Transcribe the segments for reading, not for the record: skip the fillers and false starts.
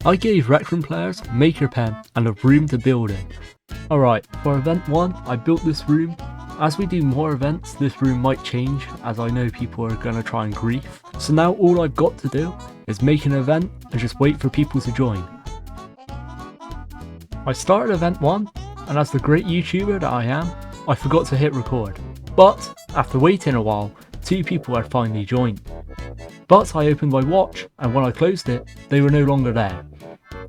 I gave Rec Room players Makerpen and a room to build in. Alright, for event 1 I built this room. As we do more events, this room might change, as I know people are going to try and grief. So now all I've got to do is make an event and just wait for people to join. I started event 1, and as the great YouTuber that I am, I forgot to hit record. But after waiting a while, 2 people had finally joined. But I opened my watch, and when I closed it, they were no longer there.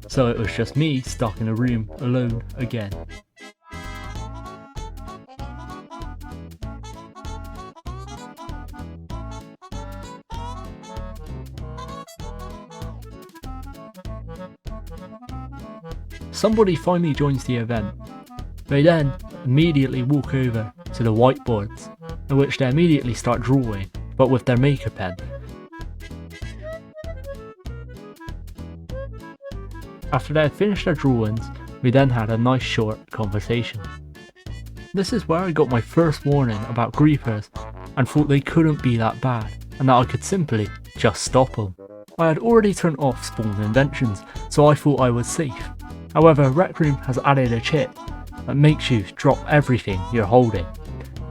So it was just me stuck in a room alone again. Somebody finally joins the event. They then immediately walk over to the whiteboards, in which they immediately start drawing, but with their Makerpen. After they had finished their drawings, we then had a nice short conversation. This is where I got my first warning about griefers and thought they couldn't be that bad, and that I could simply just stop them. I had already turned off spawn inventions, so I thought I was safe. However, Rec Room has added a chip that makes you drop everything you're holding.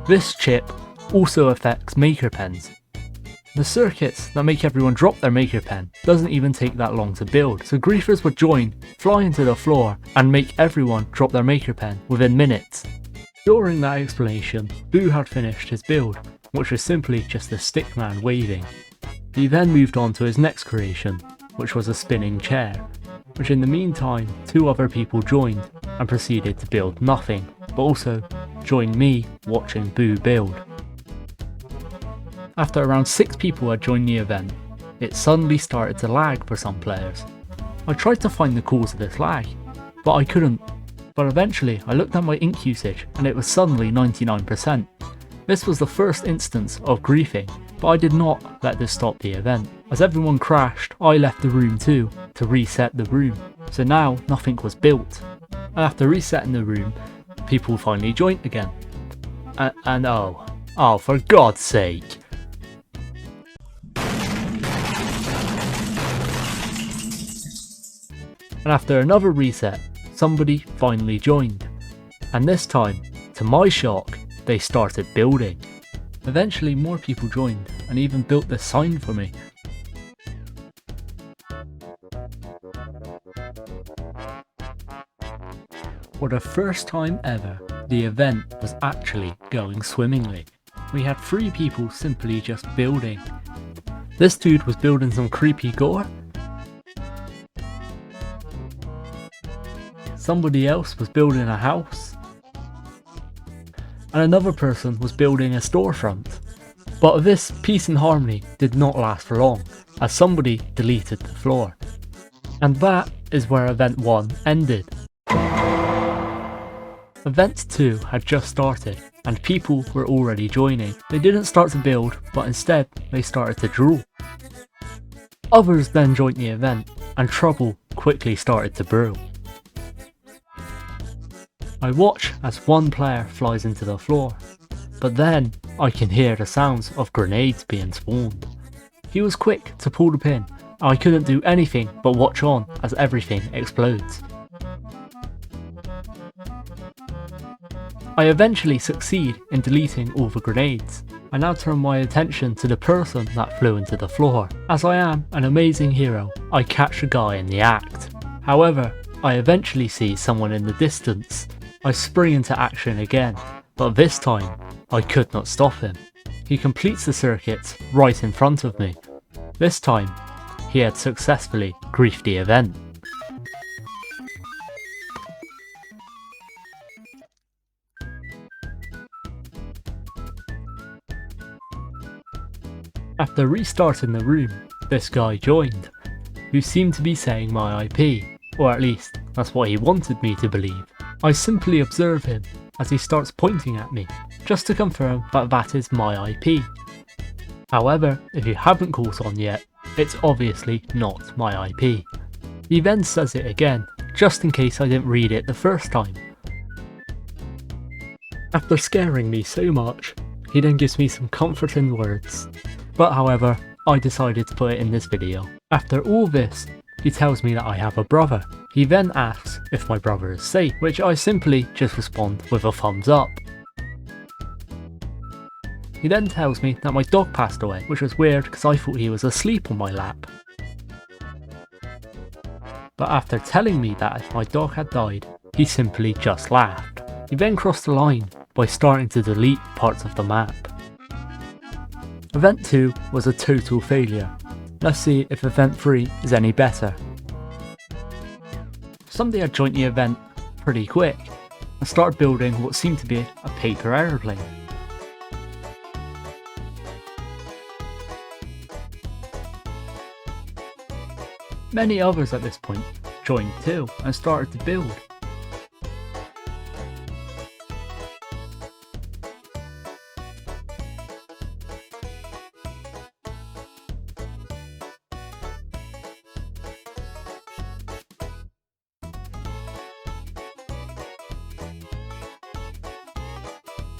This chip also affects Makerpens. The circuits that make everyone drop their Makerpen doesn't even take that long to build, so griefers would join, fly into the floor, and make everyone drop their Makerpen within minutes. During that explanation, Boo had finished his build, which was simply just a stickman waving. He then moved on to his next creation, which was a spinning chair, which in the meantime 2 other people joined and proceeded to build nothing, but also joined me watching Boo build. After around 6 people had joined the event, it suddenly started to lag for some players. I tried to find the cause of this lag, but I couldn't. But eventually I looked at my ink usage and it was suddenly 99%. This was the first instance of griefing, but I did not let this stop the event. As everyone crashed, I left the room too, to reset the room. So now nothing was built. And after resetting the room, people finally joined again. And oh for God's sake. And after another reset, somebody finally joined. And this time, to my shock, they started building. Eventually more people joined and even built this sign for me. For the first time ever, the event was actually going swimmingly. We had 3 people simply just building. This dude was building some creepy gore. Somebody else was building a house. And another person was building a storefront. But this peace and harmony did not last for long, as somebody deleted the floor. And that is where event 1 ended. Event 2 had just started, and people were already joining. They didn't start to build, but instead they started to draw. Others then joined the event, and trouble quickly started to brew. I watch as one player flies into the floor, but then I can hear the sounds of grenades being spawned. He was quick to pull the pin, and I couldn't do anything but watch on as everything explodes. I eventually succeed in deleting all the grenades. I now turn my attention to the person that flew into the floor. As I am an amazing hero, I catch the guy in the act. However, I eventually see someone in the distance. I spring into action again, but this time I could not stop him. He completes the circuits right in front of me. This time, he had successfully griefed the event. After restarting the room, this guy joined, who seemed to be saying my IP, or at least that's what he wanted me to believe. I simply observe him as he starts pointing at me, just to confirm that that is my IP. However, if you haven't caught on yet, it's obviously not my IP. He then says it again, just in case I didn't read it the first time. After scaring me so much, he then gives me some comforting words. But however, I decided to put it in this video. After all this, He tells me that I have a brother. He then asks if my brother is safe, which I simply just respond with a thumbs up. He then tells me that my dog passed away, which was weird because I thought he was asleep on my lap. But after telling me that my dog had died, he simply just laughed. He then crossed the line by starting to delete parts of the map. Event 2 was a total failure. Let's see if Event 3 is any better. Somebody had joined the event pretty quick and started building what seemed to be a paper aeroplane. Many others at this point joined too and started to build.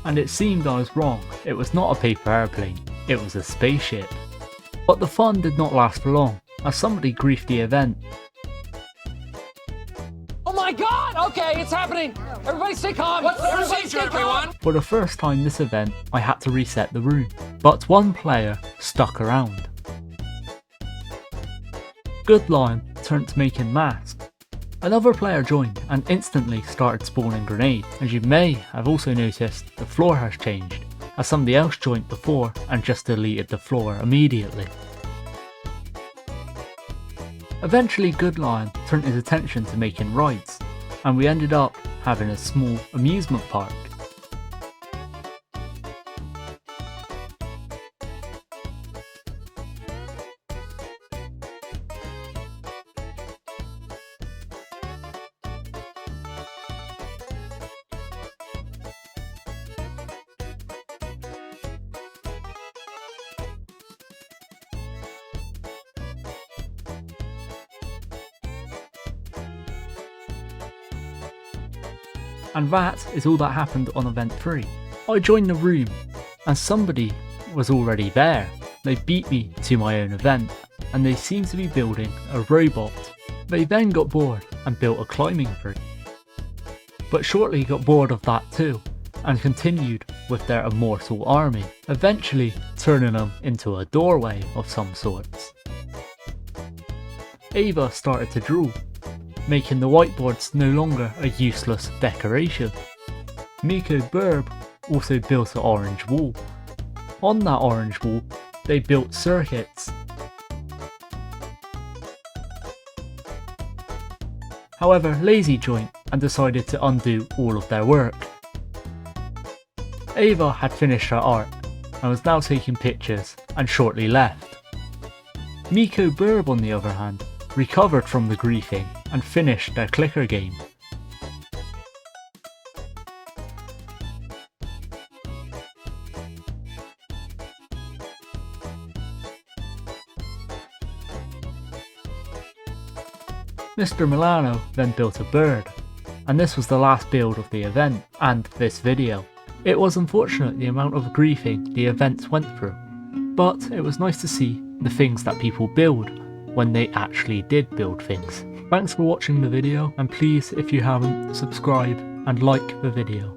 And it seemed I was wrong. It was not a paper airplane, it was a spaceship. But the fun did not last for long, as somebody griefed the event. Oh my god! Okay, it's happening! Everybody stay calm! What's the procedure, everyone? For the first time this event, I had to reset the room, but one player stuck around. Good Lion turned to making masks. Another player joined and instantly started spawning grenades. As you may have also noticed, the floor has changed, as somebody else joined before and just deleted the floor immediately. Eventually Good Lion turned his attention to making rides, and we ended up having a small amusement park. And that is all that happened on Event 3. I joined the room, and somebody was already there. They beat me to my own event, and they seemed to be building a robot. They then got bored and built a climbing tree. But shortly got bored of that too, and continued with their immortal army, eventually turning them into a doorway of some sorts. Ava started to drool, making the whiteboards no longer a useless decoration. Makerpen also built an orange wall. On that orange wall, they built circuits. However, Lazy joined and decided to undo all of their work. Ava had finished her art and was now taking pictures and shortly left. Makerpen, on the other hand, recovered from the griefing and finished their clicker game. Mr. Milano then built a bird, and this was the last build of the event and this video. It was unfortunate the amount of griefing the events went through, but it was nice to see the things that people build when they actually did build things. Thanks for watching the video, and please, if you haven't, subscribe and like the video.